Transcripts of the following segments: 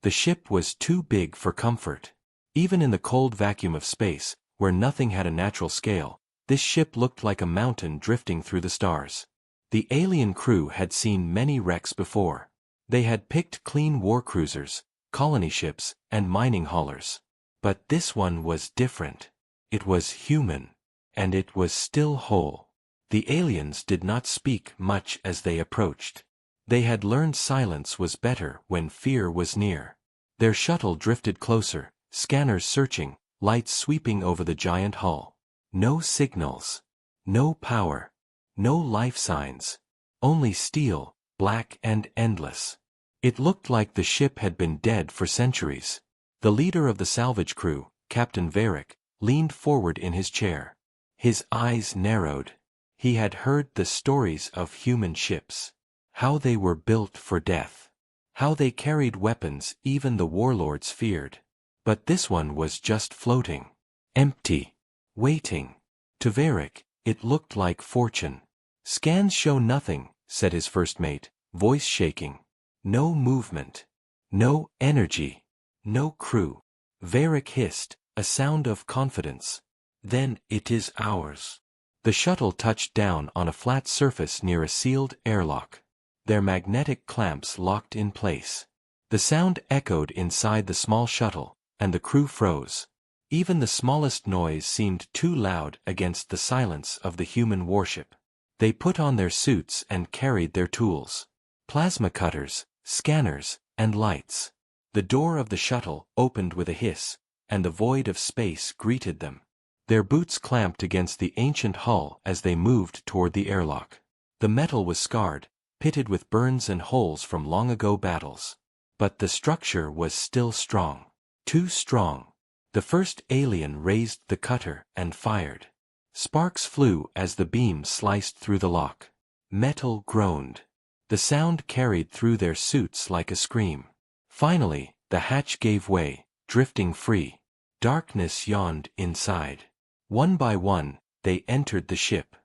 The ship was too big for comfort. Even in the cold vacuum of space, where nothing had a natural scale, this ship looked like a mountain drifting through the stars. The alien crew had seen many wrecks before. They had picked clean war cruisers, colony ships, and mining haulers. But this one was different. It was human. And it was still whole. The aliens did not speak much as they approached. They had learned silence was better when fear was near. Their shuttle drifted closer, scanners searching, lights sweeping over the giant hull. No signals. No power. No life signs. Only steel, black and endless. It looked like the ship had been dead for centuries. The leader of the salvage crew, Captain Varric, leaned forward in his chair. His eyes narrowed. He had heard the stories of human ships. How they were built for death. How they carried weapons even the warlords feared. But this one was just floating. Empty. Waiting. To Varric, it looked like fortune. "Scans show nothing," said his first mate, voice shaking. "No movement. No energy. No crew." Varric hissed, a sound of confidence. "Then it is ours." The shuttle touched down on a flat surface near a sealed airlock. Their magnetic clamps locked in place. The sound echoed inside the small shuttle, and the crew froze. Even the smallest noise seemed too loud against the silence of the human warship. They put on their suits and carried their tools. Plasma cutters, scanners, and lights. The door of the shuttle opened with a hiss, and the void of space greeted them. Their boots clamped against the ancient hull as they moved toward the airlock. The metal was scarred, pitted with burns and holes from long-ago battles. But the structure was still strong. Too strong. The first alien raised the cutter and fired. Sparks flew as the beam sliced through the lock. Metal groaned. The sound carried through their suits like a scream. Finally, the hatch gave way, drifting free. Darkness yawned inside. One by one, they entered the ship.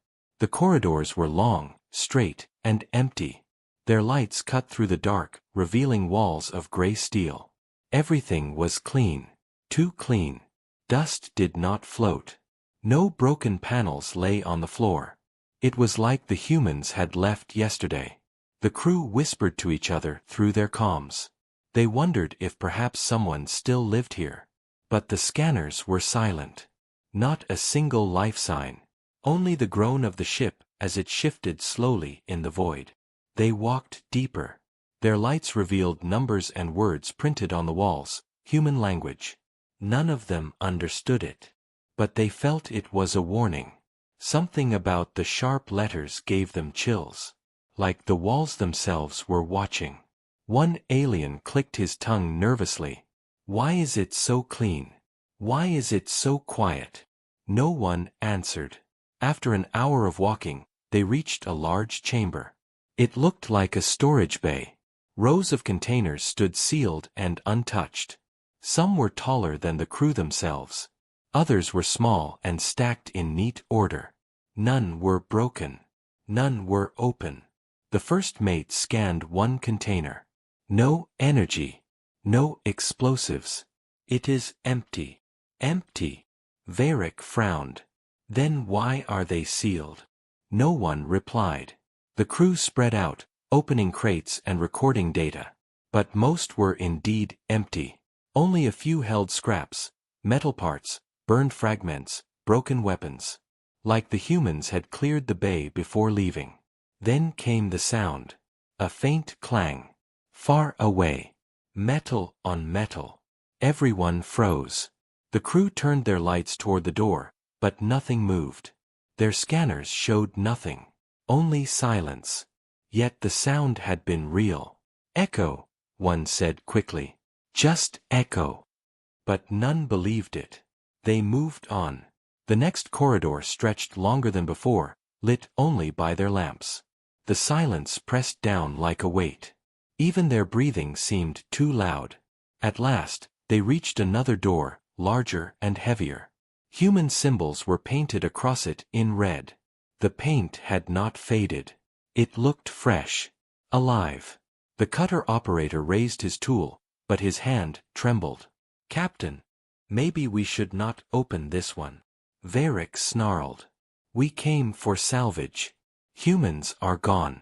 The corridors were long, straight, and empty. Their lights cut through the dark, revealing walls of gray steel. Everything was clean. Too clean. Dust did not float. No broken panels lay on the floor. It was like the humans had left yesterday. The crew whispered to each other through their comms. They wondered if perhaps someone still lived here. But the scanners were silent. Not a single life sign. Only the groan of the ship as it shifted slowly in the void. They walked deeper. Their lights revealed numbers and words printed on the walls, human language. None of them understood it. But they felt it was a warning. Something about the sharp letters gave them chills. Like the walls themselves were watching. One alien clicked his tongue nervously. "Why is it so clean? Why is it so quiet?" No one answered. After an hour of walking, they reached a large chamber. It looked like a storage bay. Rows of containers stood sealed and untouched. Some were taller than the crew themselves. Others were small and stacked in neat order. None were broken. None were open. The first mate scanned one container. No energy. No explosives. "It is empty." "Empty." Varric frowned. "Then why are they sealed?" No one replied. The crew spread out, opening crates and recording data. But most were indeed empty. Only a few held scraps, metal parts, burned fragments, broken weapons. Like the humans had cleared the bay before leaving. Then came the sound. A faint clang. Far away. Metal on metal. Everyone froze. The crew turned their lights toward the door, but nothing moved. Their scanners showed nothing. Only silence. Yet the sound had been real. "Echo," one said quickly. "Just echo." But none believed it. They moved on. The next corridor stretched longer than before, lit only by their lamps. The silence pressed down like a weight. Even their breathing seemed too loud. At last, they reached another door, larger and heavier. Human symbols were painted across it in red. The paint had not faded. It looked fresh. Alive. The cutter operator raised his tool, but his hand trembled. "Captain, maybe we should not open this one," Varric snarled. "We came for salvage. Humans are gone.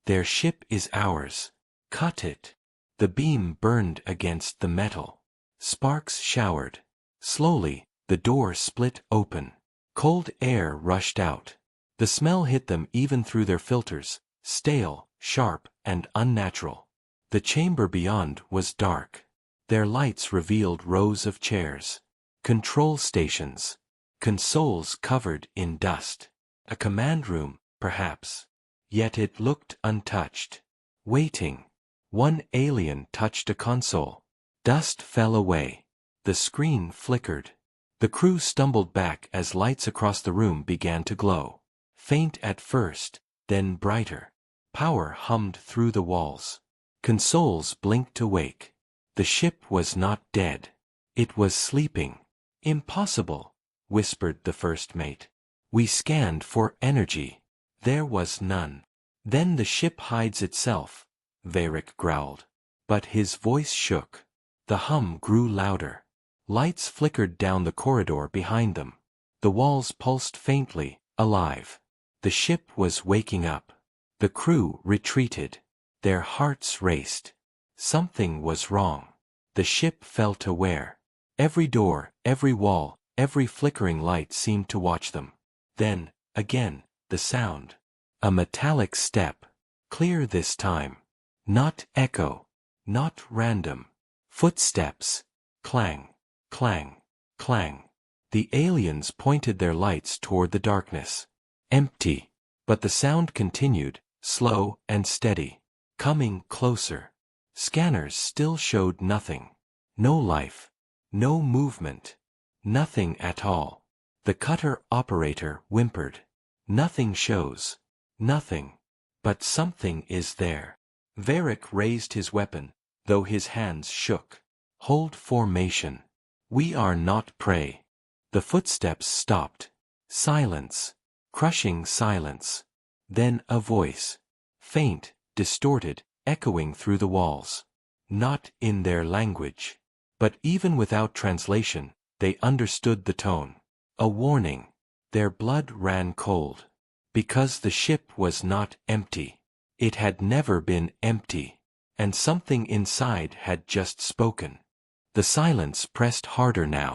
Their ship is ours. Cut it." The beam burned against the metal. Sparks showered. Slowly, the door split open. Cold air rushed out. The smell hit them even through their filters, stale, sharp, and unnatural. The chamber beyond was dark. Their lights revealed rows of chairs. Control stations. Consoles covered in dust. A command room, perhaps. Yet it looked untouched. Waiting. One alien touched a console. Dust fell away. The screen flickered. The crew stumbled back as lights across the room began to glow. Faint at first, then brighter. Power hummed through the walls. Consoles blinked awake. The ship was not dead. It was sleeping. "Impossible," whispered the first mate. "We scanned for energy. There was none." "Then the ship hides itself," Varric growled. But his voice shook. The hum grew louder. Lights flickered down the corridor behind them. The walls pulsed faintly, alive. The ship was waking up. The crew retreated. Their hearts raced. Something was wrong. The ship felt aware. Every door, every wall, every flickering light seemed to watch them. Then, again, the sound. A metallic step. Clear this time. Not echo. Not random. Footsteps. Clang. Clang. Clang. The aliens pointed their lights toward the darkness. Empty. But the sound continued, slow and steady. Coming closer. Scanners still showed nothing. No life. No movement. Nothing at all. The cutter operator whimpered. "Nothing shows. Nothing. But something is there." Varric raised his weapon, though his hands shook. "Hold formation. We are not prey." The footsteps stopped. Silence. Crushing silence. Then a voice. Faint, distorted, echoing through the walls. Not in their language. But even without translation, they understood the tone. A warning. Their blood ran cold. Because the ship was not empty. It had never been empty. And something inside had just spoken. The silence pressed harder now.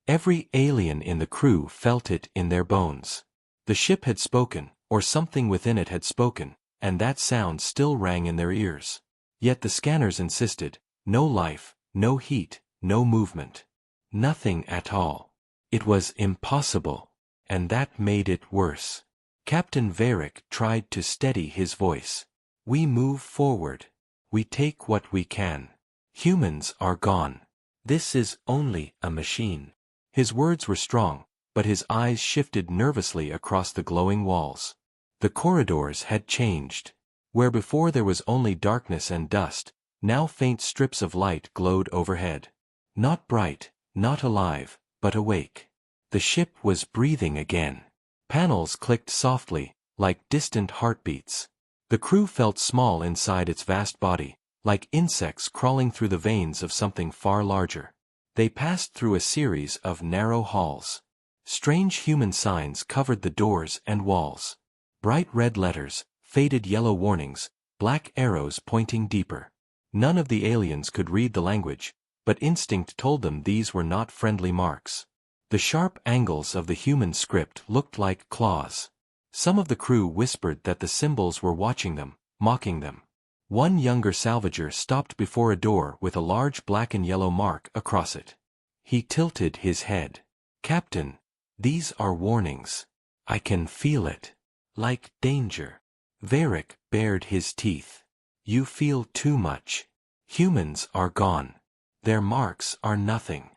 Every alien in the crew felt it in their bones. The ship had spoken, or something within it had spoken, and that sound still rang in their ears. Yet the scanners insisted, no life, no heat, no movement. Nothing at all. It was impossible. And that made it worse. Captain Varric tried to steady his voice. "We move forward. We take what we can. Humans are gone. This is only a machine." His words were strong, but his eyes shifted nervously across the glowing walls. The corridors had changed. Where before there was only darkness and dust, now faint strips of light glowed overhead. Not bright, not alive, but awake. The ship was breathing again. Panels clicked softly, like distant heartbeats. The crew felt small inside its vast body, like insects crawling through the veins of something far larger. They passed through a series of narrow halls. Strange human signs covered the doors and walls. Bright red letters, faded yellow warnings, black arrows pointing deeper. None of the aliens could read the language, but instinct told them these were not friendly marks. The sharp angles of the human script looked like claws. Some of the crew whispered that the symbols were watching them, mocking them. One younger salvager stopped before a door with a large black and yellow mark across it. He tilted his head. "Captain, these are warnings. I can feel it. Like danger." Varric bared his teeth. "You feel too much. Humans are gone. Their marks are nothing."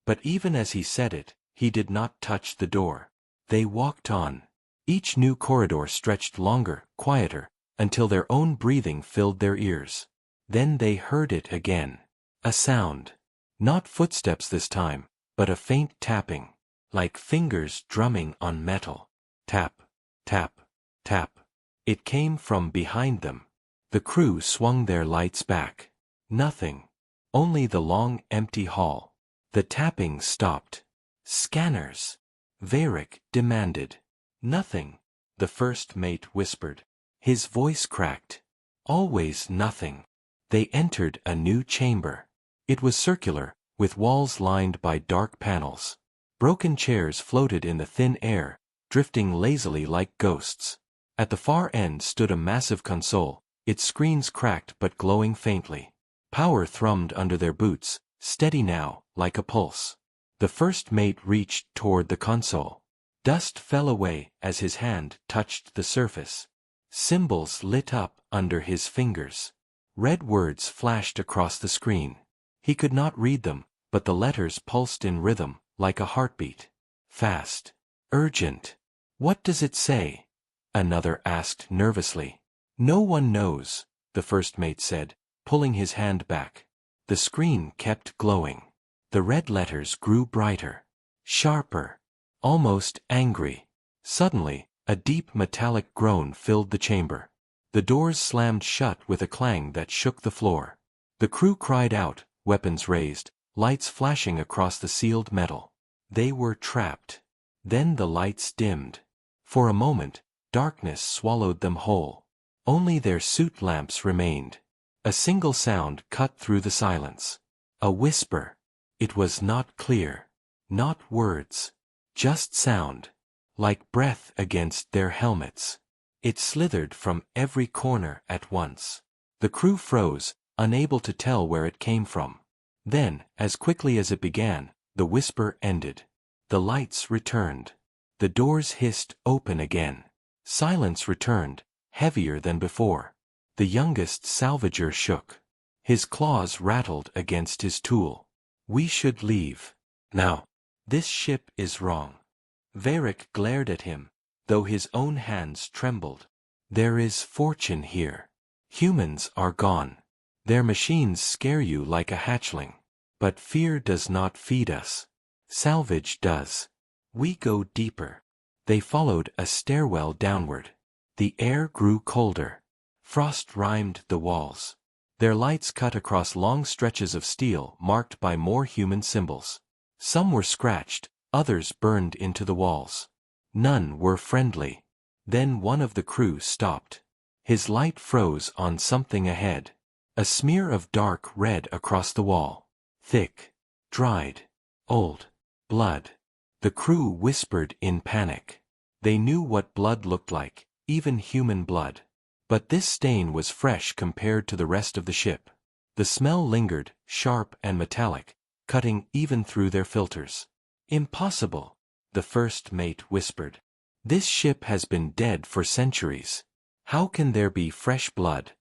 But even as he said it, he did not touch the door. They walked on. Each new corridor stretched longer, quieter, until their own breathing filled their ears. Then they heard it again. A sound. Not footsteps this time, but a faint tapping. Like fingers drumming on metal. Tap, tap, tap. It came from behind them. The crew swung their lights back. Nothing. Only the long, empty hall. The tapping stopped. Scanners. Varric demanded. Nothing, the first mate whispered. His voice cracked. Always nothing. They entered a new chamber. It was circular, with walls lined by dark panels. Broken chairs floated in the thin air, drifting lazily like ghosts. At the far end stood a massive console, its screens cracked but glowing faintly. Power thrummed under their boots, steady now, like a pulse. The first mate reached toward the console. Dust fell away as his hand touched the surface. Symbols lit up under his fingers. Red words flashed across the screen. He could not read them, but the letters pulsed in rhythm, like a heartbeat. Fast. Urgent. What does it say? Another asked nervously. No one knows, the first mate said, pulling his hand back. The screen kept glowing. The red letters grew brighter. Sharper. Almost angry. Suddenly, a deep metallic groan filled the chamber. The doors slammed shut with a clang that shook the floor. The crew cried out, weapons raised, lights flashing across the sealed metal. They were trapped. Then the lights dimmed. For a moment, darkness swallowed them whole. Only their suit lamps remained. A single sound cut through the silence. A whisper. It was not clear. Not words. Just sound. Like breath against their helmets. It slithered from every corner at once. The crew froze, unable to tell where it came from. Then, as quickly as it began, the whisper ended. The lights returned. The doors hissed open again. Silence returned, heavier than before. The youngest salvager shook. His claws rattled against his tool. We should leave. Now. This ship is wrong. Varric glared at him, though his own hands trembled. There is fortune here. Humans are gone. Their machines scare you like a hatchling. But fear does not feed us. Salvage does. We go deeper. They followed a stairwell downward. The air grew colder. Frost rimed the walls. Their lights cut across long stretches of steel marked by more human symbols. Some were scratched, others burned into the walls. None were friendly. Then one of the crew stopped. His light froze on something ahead. A smear of dark red across the wall. Thick. Dried. Old. Blood. The crew whispered in panic. They knew what blood looked like, even human blood. But this stain was fresh compared to the rest of the ship. The smell lingered, sharp and metallic, cutting even through their filters. Impossible, the first mate whispered. This ship has been dead for centuries. How can there be fresh blood?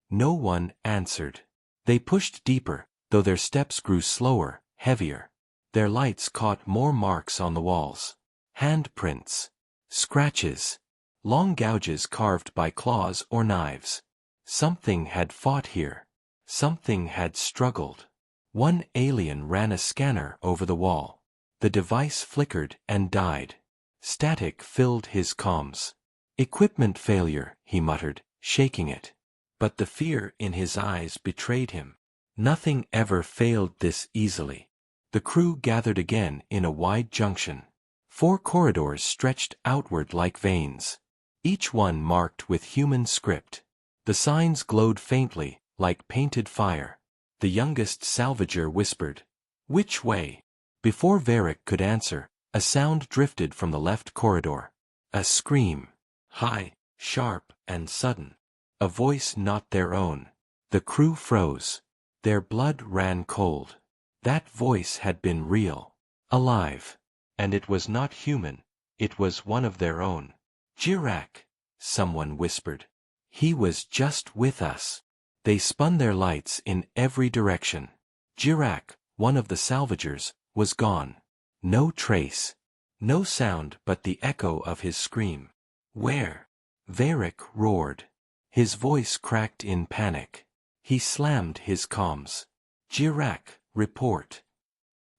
No one answered. They pushed deeper, though their steps grew slower, heavier. Their lights caught more marks on the walls. Handprints. Scratches. Long gouges carved by claws or knives. Something had fought here. Something had struggled. One alien ran a scanner over the wall. The device flickered and died. Static filled his comms. Equipment failure, he muttered, shaking it. But the fear in his eyes betrayed him. Nothing ever failed this easily. The crew gathered again in a wide junction. 4 corridors stretched outward like veins. Each one marked with human script. The signs glowed faintly, like painted fire. The youngest salvager whispered, "Which way?" Before Varric could answer, a sound drifted from the left corridor. A scream. High, sharp, and sudden. A voice not their own. The crew froze. Their blood ran cold. That voice had been real. Alive. And it was not human. It was one of their own. "Jirak," someone whispered. "He was just with us." They spun their lights in every direction. Jirak, one of the salvagers, was gone. No trace. No sound but the echo of his scream. "Where?" Varric roared. His voice cracked in panic. He slammed his comms. "Jirak, report."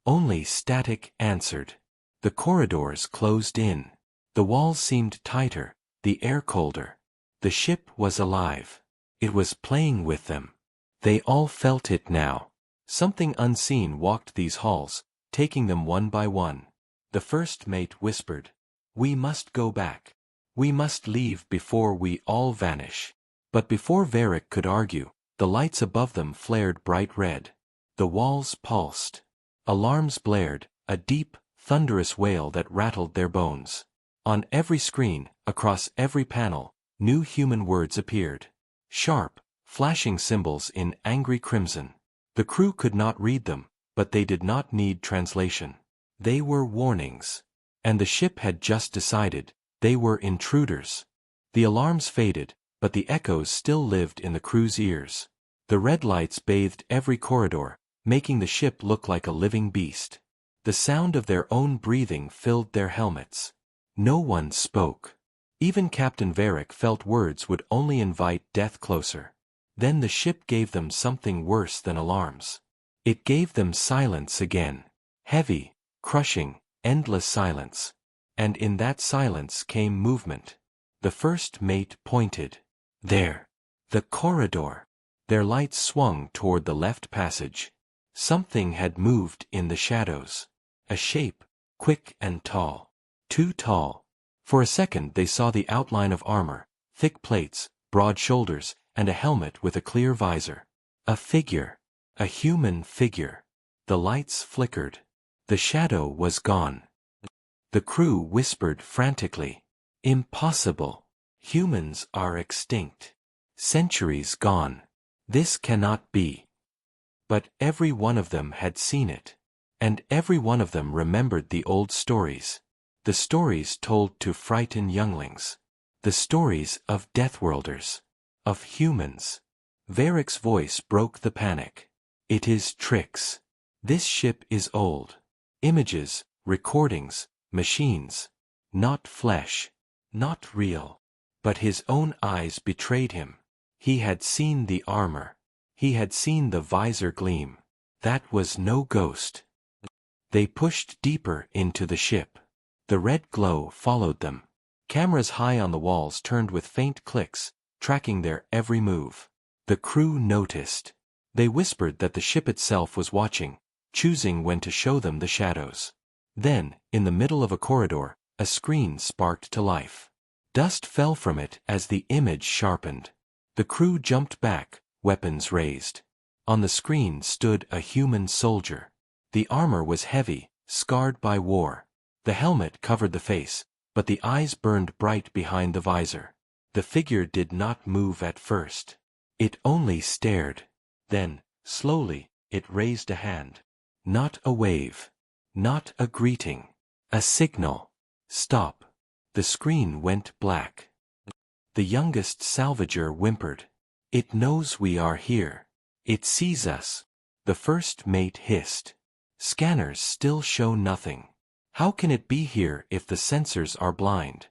Only static answered. The corridors closed in. The walls seemed tighter, the air colder. The ship was alive. It was playing with them. They all felt it now. Something unseen walked these halls, taking them one by one. The first mate whispered, "We must go back. We must leave before we all vanish." But before Varric could argue, the lights above them flared bright red. The walls pulsed. Alarms blared, a deep, thunderous wail that rattled their bones. On every screen, across every panel, new human words appeared. Sharp, flashing symbols in angry crimson. The crew could not read them, but they did not need translation. They were warnings. And the ship had just decided, they were intruders. The alarms faded, but the echoes still lived in the crew's ears. The red lights bathed every corridor, making the ship look like a living beast. The sound of their own breathing filled their helmets. No one spoke. Even Captain Varric felt words would only invite death closer. Then the ship gave them something worse than alarms. It gave them silence again. Heavy, crushing, endless silence. And in that silence came movement. The first mate pointed. There. The corridor. Their lights swung toward the left passage. Something had moved in the shadows. A shape, quick and tall. Too tall. For a second they saw the outline of armor, thick plates, broad shoulders, and a helmet with a clear visor. A figure. A human figure. The lights flickered. The shadow was gone. The crew whispered frantically. Impossible. Humans are extinct. Centuries gone. This cannot be. But every one of them had seen it. And every one of them remembered the old stories. The stories told to frighten younglings. The stories of deathworlders. Of humans. Varric's voice broke the panic. It is tricks. This ship is old. Images, recordings, machines. Not flesh. Not real. But his own eyes betrayed him. He had seen the armor. He had seen the visor gleam. That was no ghost. They pushed deeper into the ship. The red glow followed them. Cameras high on the walls turned with faint clicks, tracking their every move. The crew noticed. They whispered that the ship itself was watching, choosing when to show them the shadows. Then, in the middle of a corridor, a screen sparked to life. Dust fell from it as the image sharpened. The crew jumped back, weapons raised. On the screen stood a human soldier. The armor was heavy, scarred by war. The helmet covered the face, but the eyes burned bright behind the visor. The figure did not move at first. It only stared. Then, slowly, it raised a hand. Not a wave. Not a greeting. A signal. Stop. The screen went black. The youngest salvager whimpered. It knows we are here. It sees us. The first mate hissed. Scanners still show nothing. How can it be here if the sensors are blind?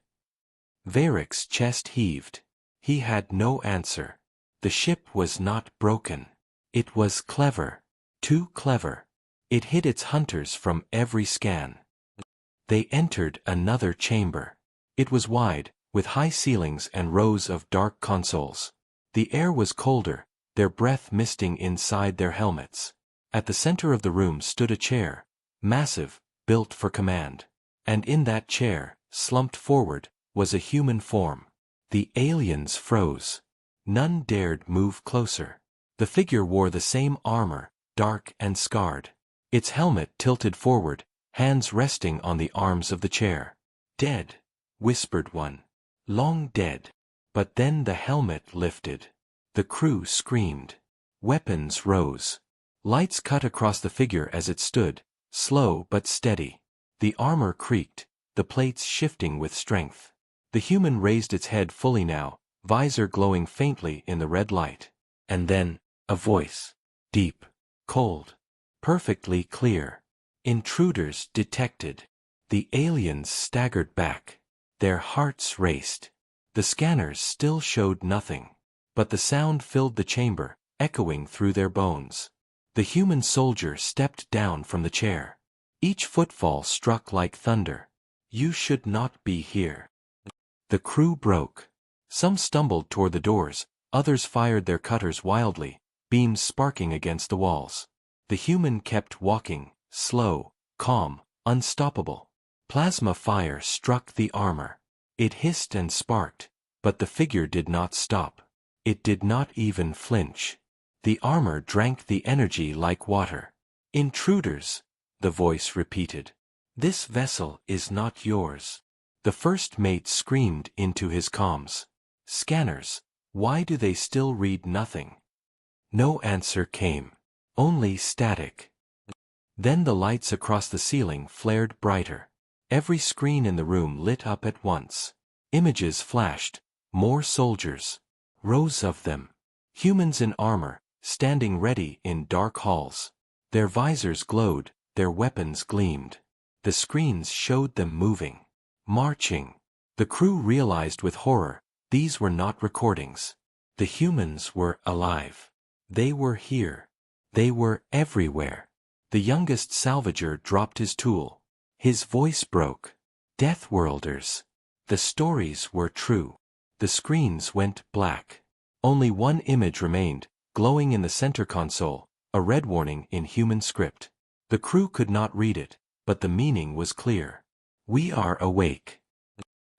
Varric's chest heaved. He had no answer. The ship was not broken. It was clever. Too clever. It hid its hunters from every scan. They entered another chamber. It was wide, with high ceilings and rows of dark consoles. The air was colder, their breath misting inside their helmets. At the center of the room stood a chair, massive, built for command. And in that chair, slumped forward, was a human form. The aliens froze. None dared move closer. The figure wore the same armor, dark and scarred. Its helmet tilted forward, hands resting on the arms of the chair. Dead, whispered one. Long dead. But then the helmet lifted. The crew screamed. Weapons rose. Lights cut across the figure as it stood, slow but steady. The armor creaked, the plates shifting with strength. The human raised its head fully now, visor glowing faintly in the red light. And then, a voice. Deep. Cold. Perfectly clear. Intruders detected. The aliens staggered back. Their hearts raced. The scanners still showed nothing. But the sound filled the chamber, echoing through their bones. The human soldier stepped down from the chair. Each footfall struck like thunder. You should not be here. The crew broke. Some stumbled toward the doors, others fired their cutters wildly, beams sparking against the walls. The human kept walking, slow, calm, unstoppable. Plasma fire struck the armor. It hissed and sparked, but the figure did not stop. It did not even flinch. The armor drank the energy like water. "Intruders," the voice repeated. "This vessel is not yours." The first mate screamed into his comms. "Scanners, why do they still read nothing?" No answer came. Only static. Then the lights across the ceiling flared brighter. Every screen in the room lit up at once. Images flashed, more soldiers. Rows of them. Humans in armor, standing ready in dark halls. Their visors glowed, their weapons gleamed. The screens showed them moving. Marching. The crew realized with horror, these were not recordings. The humans were alive. They were here. They were everywhere. The youngest salvager dropped his tool. His voice broke. "Deathworlders." The stories were true. The screens went black. Only one image remained, glowing in the center console, a red warning in human script. The crew could not read it, but the meaning was clear. "We are awake."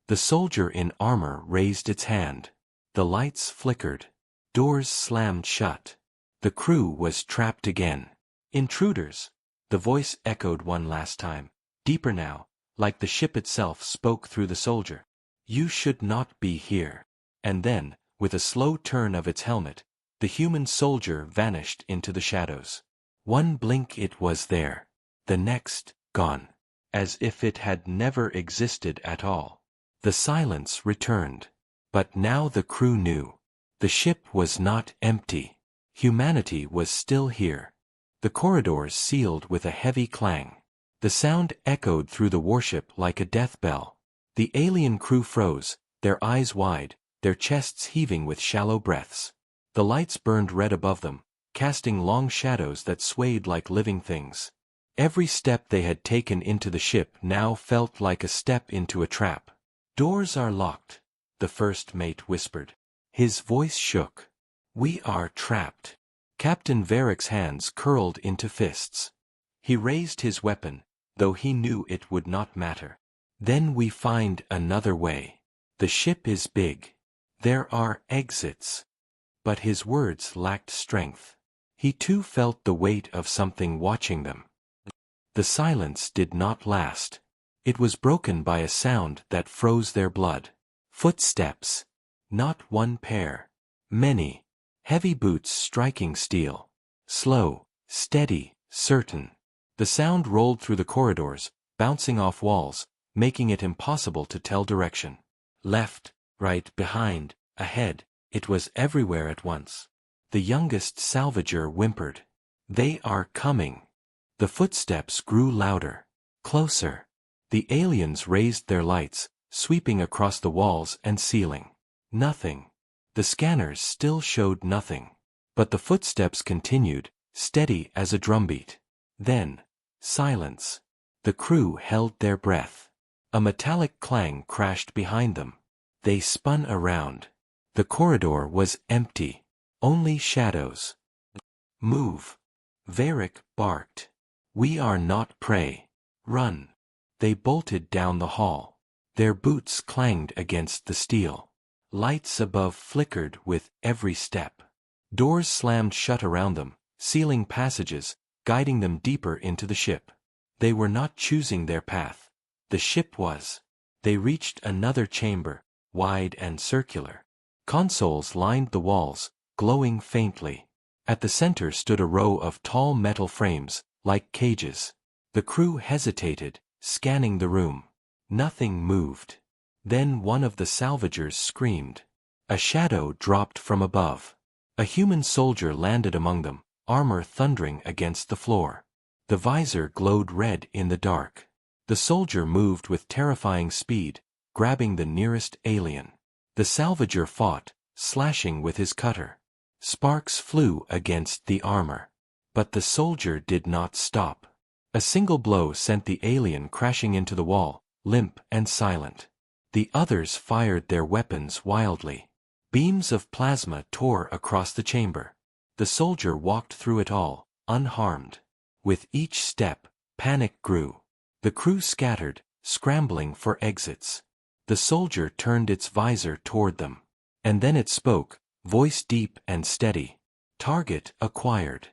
The soldier in armor raised its hand. The lights flickered. Doors slammed shut. The crew was trapped again. "Intruders." The voice echoed one last time, deeper now, like the ship itself spoke through the soldier. "You should not be here." And then, with a slow turn of its helmet, the human soldier vanished into the shadows. One blink it was there. The next, gone. As if it had never existed at all. The silence returned. But now the crew knew. The ship was not empty. Humanity was still here. The corridors sealed with a heavy clang. The sound echoed through the warship like a death bell. The alien crew froze, their eyes wide, their chests heaving with shallow breaths. The lights burned red above them, casting long shadows that swayed like living things. Every step they had taken into the ship now felt like a step into a trap. "Doors are locked," the first mate whispered. His voice shook. "We are trapped." Captain Varick's hands curled into fists. He raised his weapon, though he knew it would not matter. "Then we find another way. The ship is big. There are exits." But his words lacked strength. He too felt the weight of something watching them. The silence did not last. It was broken by a sound that froze their blood. Footsteps. Not one pair. Many. Heavy boots striking steel. Slow, steady, certain. The sound rolled through the corridors, bouncing off walls, making it impossible to tell direction. Left, right, behind, ahead, it was everywhere at once. The youngest salvager whimpered. "They are coming." The footsteps grew louder. Closer. The aliens raised their lights, sweeping across the walls and ceiling. Nothing. The scanners still showed nothing. But the footsteps continued, steady as a drumbeat. Then, silence. The crew held their breath. A metallic clang crashed behind them. They spun around. The corridor was empty. Only shadows. "Move." Varick barked. "We are not prey. Run." They bolted down the hall. Their boots clanged against the steel. Lights above flickered with every step. Doors slammed shut around them, sealing passages, guiding them deeper into the ship. They were not choosing their path. The ship was. They reached another chamber, wide and circular. Consoles lined the walls, glowing faintly. At the center stood a row of tall metal frames, like cages. The crew hesitated, scanning the room. Nothing moved. Then one of the salvagers screamed. A shadow dropped from above. A human soldier landed among them, armor thundering against the floor. The visor glowed red in the dark. The soldier moved with terrifying speed, grabbing the nearest alien. The salvager fought, slashing with his cutter. Sparks flew against the armor. But the soldier did not stop. A single blow sent the alien crashing into the wall, limp and silent. The others fired their weapons wildly. Beams of plasma tore across the chamber. The soldier walked through it all, unharmed. With each step, panic grew. The crew scattered, scrambling for exits. The soldier turned its visor toward them. And then it spoke, voice deep and steady. Target acquired.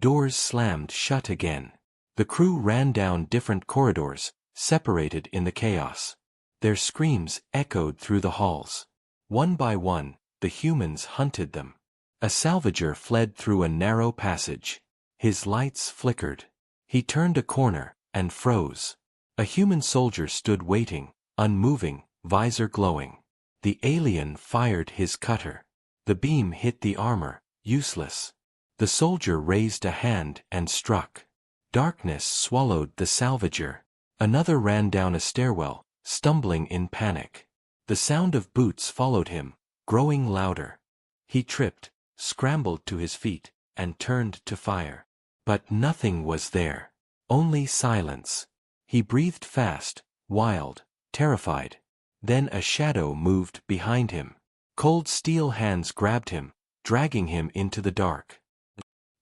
Doors slammed shut again. The crew ran down different corridors, separated in the chaos. Their screams echoed through the halls. One by one, the humans hunted them. A salvager fled through a narrow passage. His lights flickered. He turned a corner, and froze. A human soldier stood waiting, unmoving, visor glowing. The alien fired his cutter. The beam hit the armor, useless. The soldier raised a hand and struck. Darkness swallowed the salvager. Another ran down a stairwell, stumbling in panic. The sound of boots followed him, growing louder. He tripped, scrambled to his feet, and turned to fire. But nothing was there. Only silence. He breathed fast, wild, terrified. Then a shadow moved behind him. Cold steel hands grabbed him, dragging him into the dark.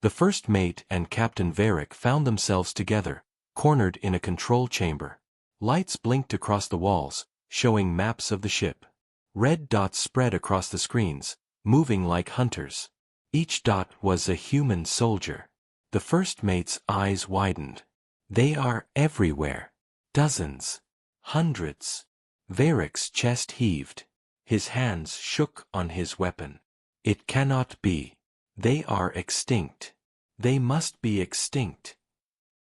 The first mate and Captain Varric found themselves together, cornered in a control chamber. Lights blinked across the walls, showing maps of the ship. Red dots spread across the screens, moving like hunters. Each dot was a human soldier. The first mate's eyes widened. They are everywhere. Dozens. Hundreds. Varric's chest heaved. His hands shook on his weapon. It cannot be. They are extinct. They must be extinct.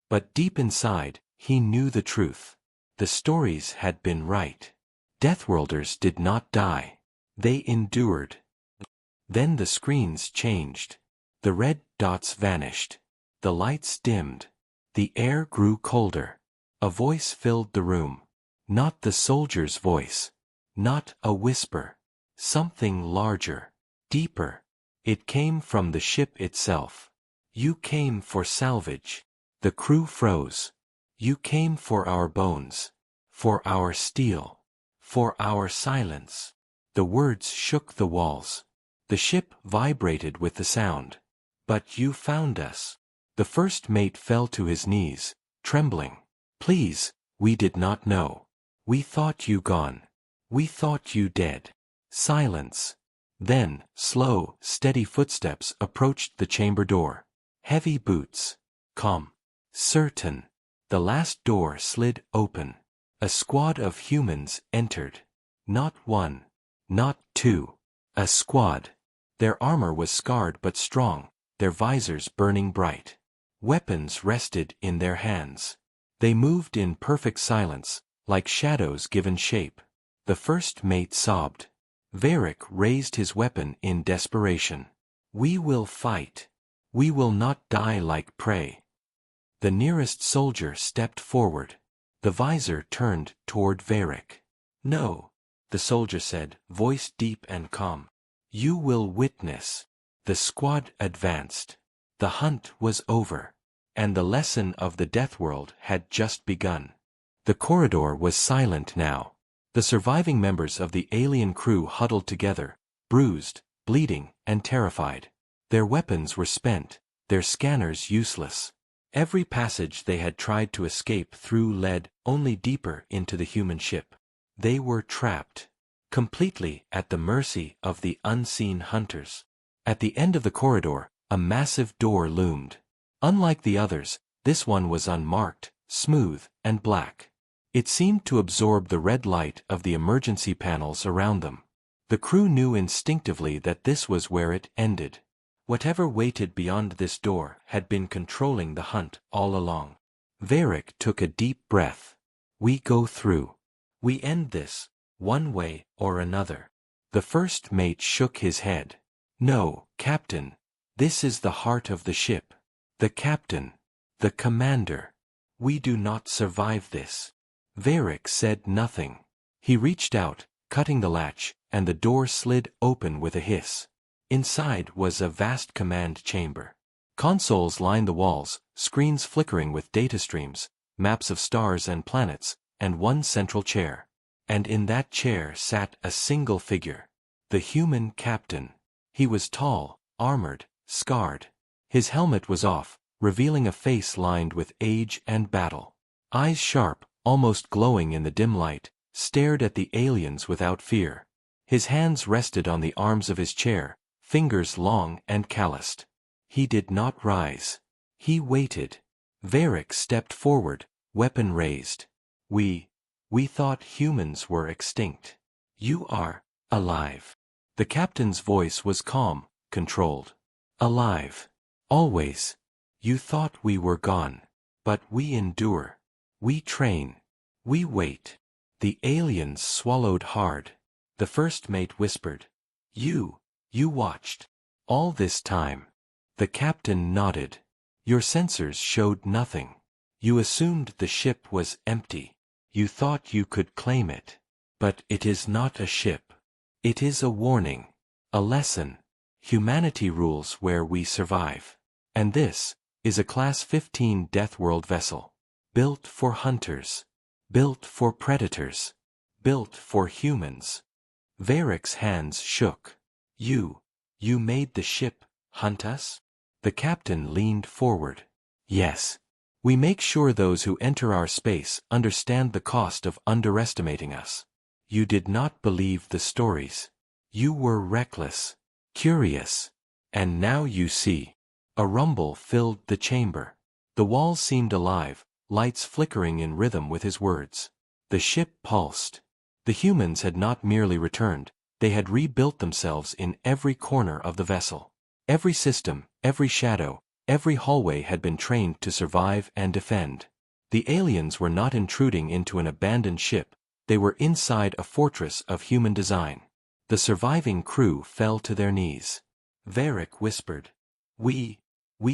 But deep inside, he knew the truth. The stories had been right. Deathworlders did not die. They endured. Then the screens changed. The red dots vanished. The lights dimmed. The air grew colder. A voice filled the room. Not the soldier's voice. Not a whisper. Something larger. Deeper. It came from the ship itself. You came for salvage. The crew froze. You came for our bones. For our steel. For our silence. The words shook the walls. The ship vibrated with the sound. But you found us. The first mate fell to his knees, trembling. Please, we did not know. We thought you gone. We thought you dead. Silence. Then, slow, steady footsteps approached the chamber door. Heavy boots. Calm. Certain. The last door slid open. A squad of humans entered. Not one. Not two. A squad. Their armor was scarred but strong, their visors burning bright. Weapons rested in their hands. They moved in perfect silence, like shadows given shape. The first mate sobbed. Varric raised his weapon in desperation. We will fight. We will not die like prey. The nearest soldier stepped forward. The visor turned toward Varric. No, the soldier said, voice deep and calm. You will witness. The squad advanced. The hunt was over. And the lesson of the Deathworld had just begun. The corridor was silent now. The surviving members of the alien crew huddled together, bruised, bleeding, and terrified. Their weapons were spent, their scanners useless. Every passage they had tried to escape through led only deeper into the human ship. They were trapped, completely at the mercy of the unseen hunters. At the end of the corridor, a massive door loomed. Unlike the others, this one was unmarked, smooth, and black. It seemed to absorb the red light of the emergency panels around them. The crew knew instinctively that this was where it ended. Whatever waited beyond this door had been controlling the hunt all along. Varric took a deep breath. We go through. We end this, one way or another. The first mate shook his head. No, Captain. This is the heart of the ship. The captain. The commander. We do not survive this. Varric said nothing. He reached out, cutting the latch, and the door slid open with a hiss. Inside was a vast command chamber. Consoles lined the walls, screens flickering with data streams, maps of stars and planets, and one central chair. And in that chair sat a single figure. The human captain. He was tall, armored, scarred. His helmet was off, revealing a face lined with age and battle. Eyes sharp, almost glowing in the dim light, stared at the aliens without fear. His hands rested on the arms of his chair, fingers long and calloused. He did not rise. He waited. Varric stepped forward, weapon raised. We thought humans were extinct. You are alive. The captain's voice was calm, controlled. Alive. Always. You thought we were gone. But we endure. We train. We wait. The aliens swallowed hard. The first mate whispered. You watched. All this time. The captain nodded. Your sensors showed nothing. You assumed the ship was empty. You thought you could claim it. But it is not a ship. It is a warning. A lesson. Humanity rules where we survive. And this is a Class 15 Deathworld vessel. Built for hunters. Built for predators. Built for humans. Varric's hands shook. You made the ship hunt us? The captain leaned forward. Yes. We make sure those who enter our space understand the cost of underestimating us. You did not believe the stories. You were reckless, curious. And now you see. A rumble filled the chamber. The walls seemed alive, lights flickering in rhythm with his words. The ship pulsed. The humans had not merely returned, they had rebuilt themselves in every corner of the vessel. Every system, every shadow, every hallway had been trained to survive and defend. The aliens were not intruding into an abandoned ship, they were inside a fortress of human design. The surviving crew fell to their knees. Varric whispered. We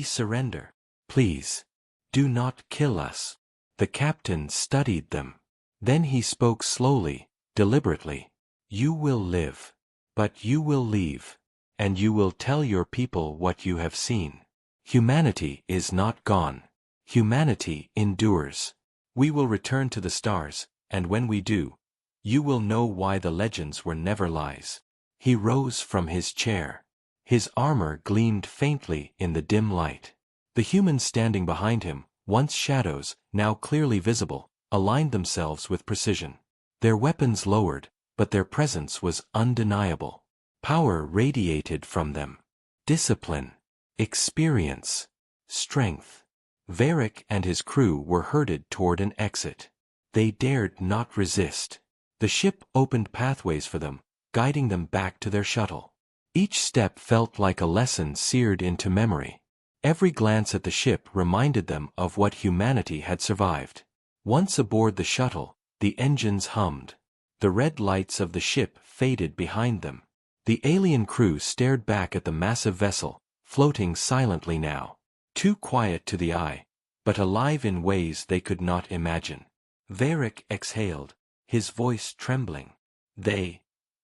surrender. Please. Do not kill us. The captain studied them. Then he spoke slowly, deliberately. You will live. But you will leave. And you will tell your people what you have seen. Humanity is not gone. Humanity endures. We will return to the stars, and when we do, you will know why the legends were never lies. He rose from his chair. His armor gleamed faintly in the dim light. The humans standing behind him, once shadows, now clearly visible, aligned themselves with precision. Their weapons lowered, but their presence was undeniable. Power radiated from them. Discipline. Experience. Strength. Varric and his crew were herded toward an exit. They dared not resist. The ship opened pathways for them, guiding them back to their shuttle. Each step felt like a lesson seared into memory. Every glance at the ship reminded them of what humanity had survived. Once aboard the shuttle, the engines hummed. The red lights of the ship faded behind them. The alien crew stared back at the massive vessel, floating silently now. Too quiet to the eye, but alive in ways they could not imagine. Varric exhaled, his voice trembling. They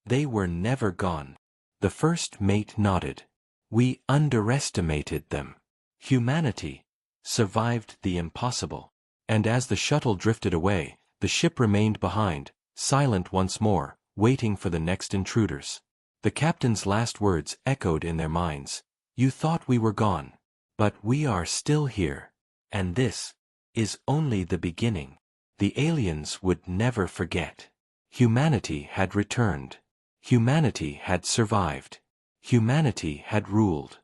were never gone. The first mate nodded. We underestimated them. Humanity survived the impossible. And as the shuttle drifted away, the ship remained behind, silent once more, waiting for the next intruders. The captain's last words echoed in their minds. You thought we were gone. But we are still here. And this is only the beginning. The aliens would never forget. Humanity had returned. Humanity had survived. Humanity had ruled.